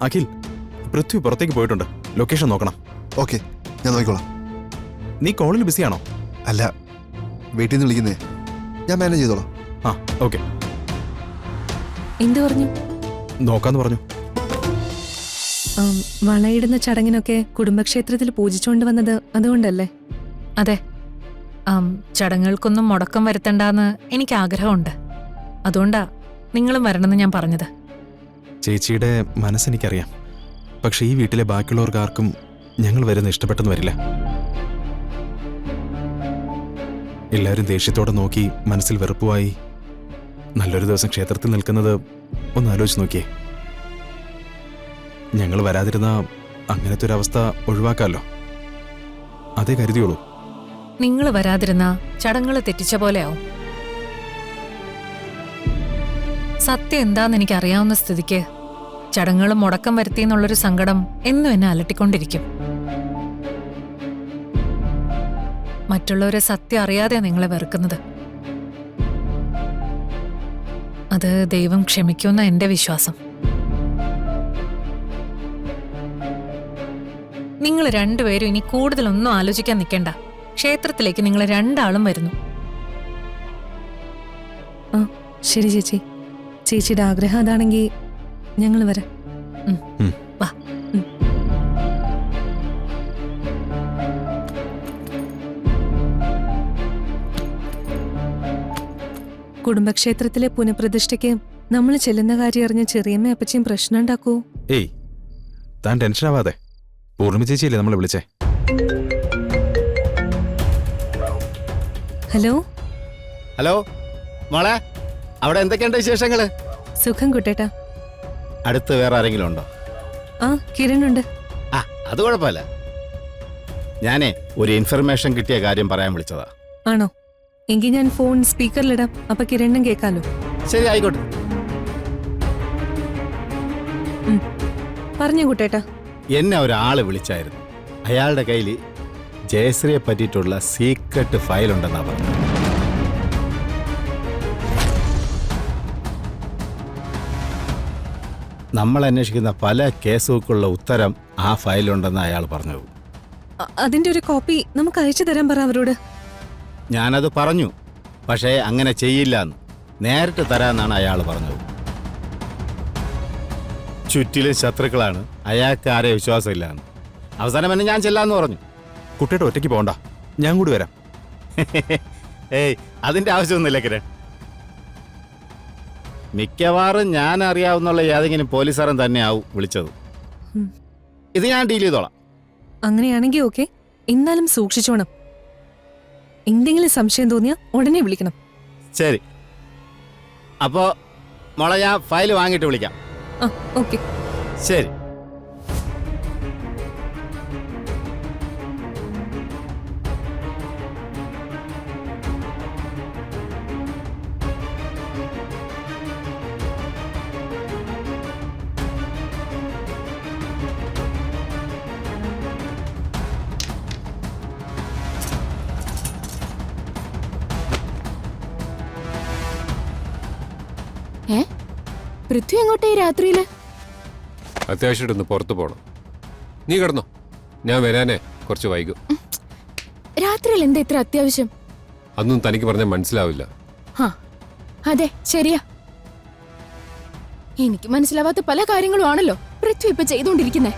അഖിൽ, പൃഥ്വി പുറത്തേക്ക് പോയിട്ടുണ്ട്. ലൊക്കേഷൻ നോക്കണം. ഓക്കെ, ഞാൻ നോക്കിക്കോളാം. നീ കോളിൽ ബിസിയാണോ? അല്ല, വീട്ടിൽ നിന്ന് വിളിക്കുന്നേ. ഞാൻ മാനേജ് ചെയ്തോളാം. ആ, ഓക്കെ. എന്തു പറഞ്ഞു? നോക്കാന്ന് പറഞ്ഞു. വളയിടുന്ന ചടങ്ങിനൊക്കെ കുടുംബക്ഷേത്രത്തിൽ പൂജിച്ചുകൊണ്ട് വന്നത് അതുകൊണ്ടല്ലേ? അതെ, ചടങ്ങുകൾക്കൊന്നും മുടക്കം വരുത്തണ്ടെന്ന് എനിക്ക് ആഗ്രഹമുണ്ട്. അതുകൊണ്ടാ നിങ്ങളും വരണമെന്ന് ഞാൻ പറഞ്ഞത്. ചേച്ചിയുടെ മനസ്സെനിക്കറിയാം. പക്ഷെ ഈ വീട്ടിലെ ബാക്കിയുള്ളവർക്കാർക്കും ഞങ്ങൾ വരുന്ന ഇഷ്ടപ്പെട്ടെന്ന് വരില്ല. എല്ലാവരും ദേഷ്യത്തോടെ നോക്കി മനസ്സിൽ വെറുപ്പുമായി നല്ലൊരു ദിവസം ക്ഷേത്രത്തിൽ നിൽക്കുന്നത് ഒന്ന് ആലോചിച്ച് നോക്കിയേ. ഞങ്ങൾ വരാതിരുന്ന അങ്ങനത്തെ ഒരു അവസ്ഥ ഒഴിവാക്കാമല്ലോ. അതേ കരുതിയോളൂ. നിങ്ങൾ വരാതിരുന്ന ചടങ്ങുകൾ തെറ്റിച്ച പോലെയാവും. സത്യം എന്താന്ന് എനിക്ക് അറിയാവുന്ന സ്ഥിതിക്ക് ചടങ്ങുകൾ മുടക്കം വരുത്തിയെന്നുള്ളൊരു സങ്കടം എന്നും എന്നെ അലട്ടിക്കൊണ്ടിരിക്കും. മറ്റുള്ളവരെ സത്യം അറിയാതെയാണ് നിങ്ങളെ വെറുക്കുന്നത്. അത് ദൈവം ക്ഷമിക്കുമെന്ന എന്റെ വിശ്വാസം. നിങ്ങൾ രണ്ടുപേരും ഇനി കൂടുതലൊന്നും ആലോചിക്കാൻ നിൽക്കണ്ട. ക്ഷേത്രത്തിലേക്ക് നിങ്ങൾ രണ്ടാളും വരുന്നു. ആ, ശരി ചേച്ചി. ചേച്ചിയുടെ ആഗ്രഹം അതാണെങ്കിൽ ഞങ്ങൾ വരാം. വാ. കുടുംബക്ഷേത്രത്തിലെ പുനഃപ്രതിഷ്ഠയ്ക്ക് നമ്മൾ ചെല്ലുന്ന കാര്യം അറിഞ്ഞ ചെറിയമ്മ അപ്പച്ചിയും പ്രശ്നം ഉണ്ടാക്കൂ? ഏയ്, താൻ ടെൻഷനാവാതെ. പൂർണ്ണിമ ചേച്ചിയല്ലേ നമ്മളെ വിളിച്ചേ? ഹലോ. ഹലോ മോളെ, അവിടെ എന്തൊക്കെയുണ്ട് വിശേഷങ്ങള്? സുഖം കുട്ടേട്ടാ. അടുത്ത് വേറെ ആരെങ്കിലും ഉണ്ടോ? ആ, കിരണുണ്ട്. ആ, അത് കുഴപ്പമില്ല. ഞാനേ ഒരു ഇൻഫർമേഷൻ കിട്ടിയ കാര്യം പറയാൻ വിളിച്ചതാ. ആണോ? എങ്കിൽ ഞാൻ ഫോൺ സ്പീക്കറിലിടാം. അപ്പൊ കിരണും കേൾക്കാലോ. ശരി, ആയിക്കോട്ടെ. പറഞ്ഞു കുട്ടേട്ടാ. എന്നെ ഒരാള് വിളിച്ചായിരുന്നു. അയാളുടെ കയ്യിൽ ജയശ്രീയെ പറ്റിയിട്ടുള്ള സീക്രട്ട് ഫയൽ ഉണ്ടെന്നാ പറഞ്ഞത്. നമ്മൾ അന്വേഷിക്കുന്ന പല കേസുകൾക്കുള്ള ഉത്തരം ആ ഫയലുണ്ടെന്ന് അയാൾ പറഞ്ഞത്. അതിന്റെ ഒരു കോപ്പി നമുക്ക് അയച്ചു തരാൻ പറ അവരോട്. ഞാനത് പറഞ്ഞു, പക്ഷേ അങ്ങനെ ചെയ്യില്ല എന്ന്. നേരിട്ട് തരാമെന്നാണ് അയാൾ പറഞ്ഞത്. ചുറ്റിലും ശത്രുക്കളാണ്, അയാൾക്ക് ആരെ വിശ്വാസമില്ലാന്ന്. അവസാനം എന്നെ ഞാൻ ചെല്ലാന്ന് പറഞ്ഞു. കുട്ടിയുടെ ഒറ്റയ്ക്ക് പോകണ്ട, ഞാൻ കൂടി വരാം. ഏയ്, അതിന്റെ ആവശ്യമൊന്നുമില്ല കിരൺ. മിക്കവാറും ഞാൻ അറിയാവുന്ന ഏതെങ്കിലും പോലീസുകാരൻ തന്നെയാവും വിളിച്ചത്. ഇത് ഞാൻ ഡീൽ ചെയ്തോളാം. അങ്ങനെയാണെങ്കിൽ ഓക്കെ. എന്നാലും സൂക്ഷിച്ചോണം. എന്തെങ്കിലും സംശയം തോന്നിയാ ഉടനെ വിളിക്കണം. ശരി, അപ്പോ മോളെ ഞാൻ ഫയൽ വാങ്ങിയിട്ട് വിളിക്കാം. ആ, ഓക്കെ. ശരി. പൃഥ്വി എങ്ങോട്ടേ രാത്രിയില്? അത്യാവശ്യമായിട്ടൊന്ന് പുറത്തു പോകണം. നീ കിടന്നോ, ഞാൻ വരാനേ കുറച്ച് വൈകും. രാത്രിയിൽ എന്താ ഇത്ര അത്യാവശ്യം? അതൊന്നും തനിക്ക് പറഞ്ഞാൽ മനസ്സിലാവില്ല. അതെ, ശരിയാ. എനിക്ക് മനസ്സിലാവാത്ത പല കാര്യങ്ങളും ആണല്ലോ പൃഥ്വി ഇപ്പൊ ചെയ്തുകൊണ്ടിരിക്കുന്നേ.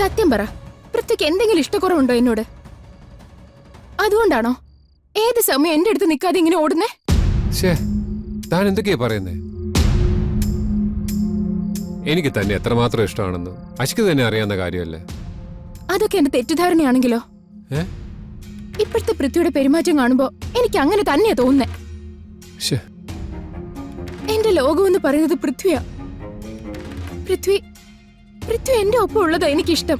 സത്യം പറ, പൃഥ്വിക്ക് എന്തെങ്കിലും ഇഷ്ടക്കുറവുണ്ടോ എന്നോട്? അതുകൊണ്ടാണോ ഏത് സമയം എന്റെ അടുത്ത് നിൽക്കാതെ ഇങ്ങനെ ഓടുന്നേ? താൻ എന്തൊക്കെയാ പറയുന്നേ? എനിക്ക് തന്നെ എത്രമാത്രം ഇഷ്ടമാണെന്ന് അശ്ക്ക് തന്നെ അറിയാവുന്ന കാര്യമല്ലേ. അതൊക്കെ എന്റെ തെറ്റിദ്ധാരണയാണെങ്കിലോ? ഇപ്പോഴത്തെ പൃഥ്വിയുടെ പെരുമാറ്റം കാണുമ്പോ എനിക്ക് അങ്ങനെ തന്നെയാ തോന്നുന്നേ. എന്റെ ലോകമെന്ന് പറയുന്നത് പൃഥ്വിയാ. പൃഥ്വി എന്റെ ഒപ്പം ഉള്ളതാ എനിക്കിഷ്ടം.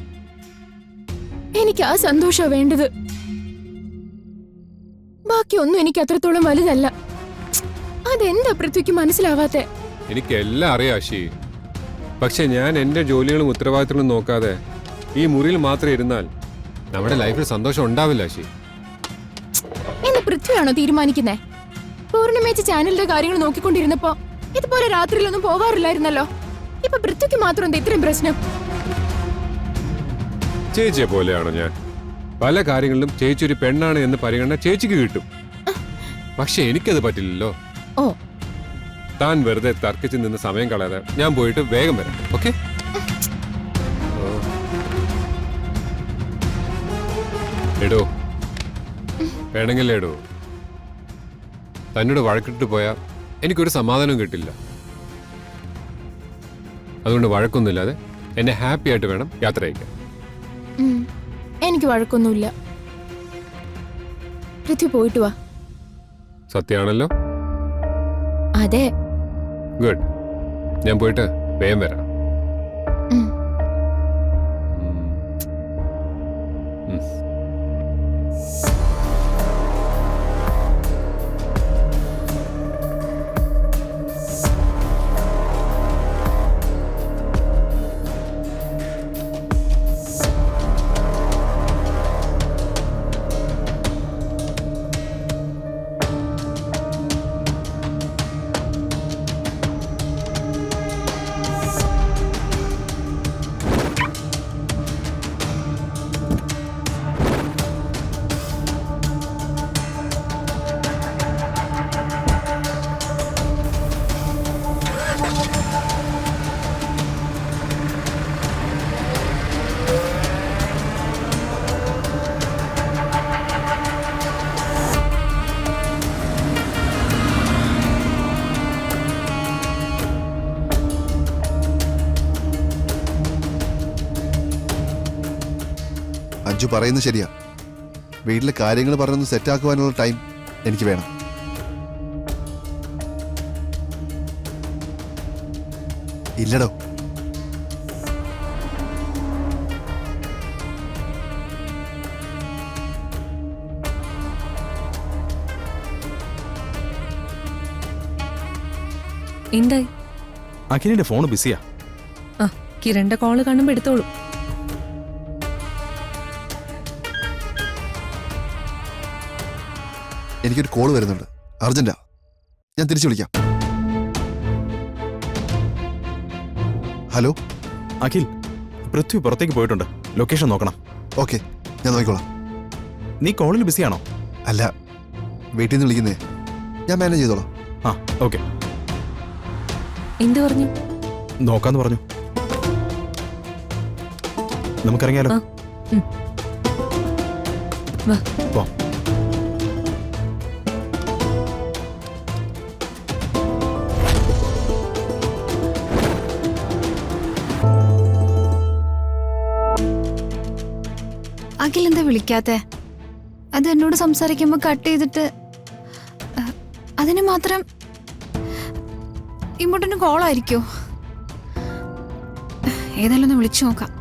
എനിക്ക് ആ സന്തോഷാ വേണ്ടത്. ബാക്കിയൊന്നും എനിക്ക് അത്രത്തോളം വലുതല്ല. അതെന്താ പൃഥ്വിക്ക് മനസ്സിലാവാത്തെ? എനിക്ക് എല്ലാം അറിയാം അശി. പക്ഷെ ഞാൻ എന്റെ ജോലികളും ഉത്തരവാദിത്തങ്ങളും നോക്കാതെ ഈ മുറിയിൽ മാത്രം ഇരുന്നാൽ നമ്മുടെ ലൈഫിൽ സന്തോഷം ഉണ്ടാവില്ല അശി. എന്ന് പൃഥ്വിയാണോ തീരുമാനിക്കുന്നേ? പൂർണിമേച്ച് ചാനലിന്റെ കാര്യങ്ങൾ നോക്കിക്കൊണ്ടിരുന്നപ്പോ ഇതുപോലെ രാത്രിയിലൊന്നും പോവാറില്ലായിരുന്നല്ലോ. ഇപ്പൊ പൃഥ്വിക്ക് മാത്രം എന്താ ഇത്രയും പ്രശ്നം? ചേച്ചിയെ പോലെയാണോ ഞാൻ? പല കാര്യങ്ങളിലും ചേച്ചി ഒരു പെണ്ണാണ് എന്ന് പരിഗണന ചേച്ചിക്ക് കിട്ടും. പക്ഷെ എനിക്കത് പറ്റില്ലല്ലോ. ഓ, താൻ വെറുതെ തർക്കിച്ച് നിന്ന് സമയം കളയാതെ ഞാൻ പോയിട്ട് വേഗം വരാം. ഓക്കെ? എടോ, വേണമെങ്കിൽ എടോ, തന്നോട് വഴക്കിട്ട് പോയാൽ എനിക്കൊരു സമാധാനവും കിട്ടില്ല. അതുകൊണ്ട് വഴക്കൊന്നുമില്ലാതെ എന്നെ ഹാപ്പി ആയിട്ട് വേണം യാത്ര അയക്കാൻ. എനിക്ക് വഴക്കൊന്നുമില്ല. പൃഥ്വി പോയിട്ട് വാ. സത്യമാണല്ലോ? അതെ. ഗുഡ്. ഞാൻ പോയിട്ട് വേഗം വരാം. ഉം. ഉം. അഞ്ജു പറയുന്നത് ശരിയാ. വീട്ടിലെ കാര്യങ്ങൾ പറഞ്ഞൊന്ന് സെറ്റാക്കുവാനുള്ള ടൈം എനിക്ക് വേണം. ഇല്ലടോ, എന്തായി? അഖിലിന്റെ ഫോൺ ബിസിയാ. ആ, കിരണിന്റെ കോള് കാണുമ്പോ എടുത്തോളൂ. എനിക്കൊരു കോള് വരുന്നുണ്ട്, അർജന്റാ. ഞാൻ തിരിച്ചു വിളിക്കാം. ഹലോ അഖിൽ, പൃഥ്വി പുറത്തേക്ക് പോയിട്ടുണ്ട്. ലൊക്കേഷൻ നോക്കണം. ഓക്കെ, ഞാൻ നോക്കിക്കോളാം. നീ കോളിൽ ബിസിയാണോ? അല്ല, വീട്ടിൽ നിന്ന് വിളിക്കുന്നേ. ഞാൻ മാനേജ് ചെയ്തോളാം. ആ, ഓക്കെ. എന്ത് പറഞ്ഞു? നോക്കാന്ന് പറഞ്ഞു. നമുക്കിറങ്ങിയാലോ? ആ, ഉം. വാ. പോ. അഖിൽ എന്താ വിളിക്കാത്തെ? അത് എന്നോട് സംസാരിക്കുമ്പോൾ കട്ട് ചെയ്തിട്ട് അതിന് മാത്രം ഇങ്ങോട്ടൊന്ന് കോളായിരിക്കോ? ഏതായാലും ഒന്ന് വിളിച്ചു നോക്കാം.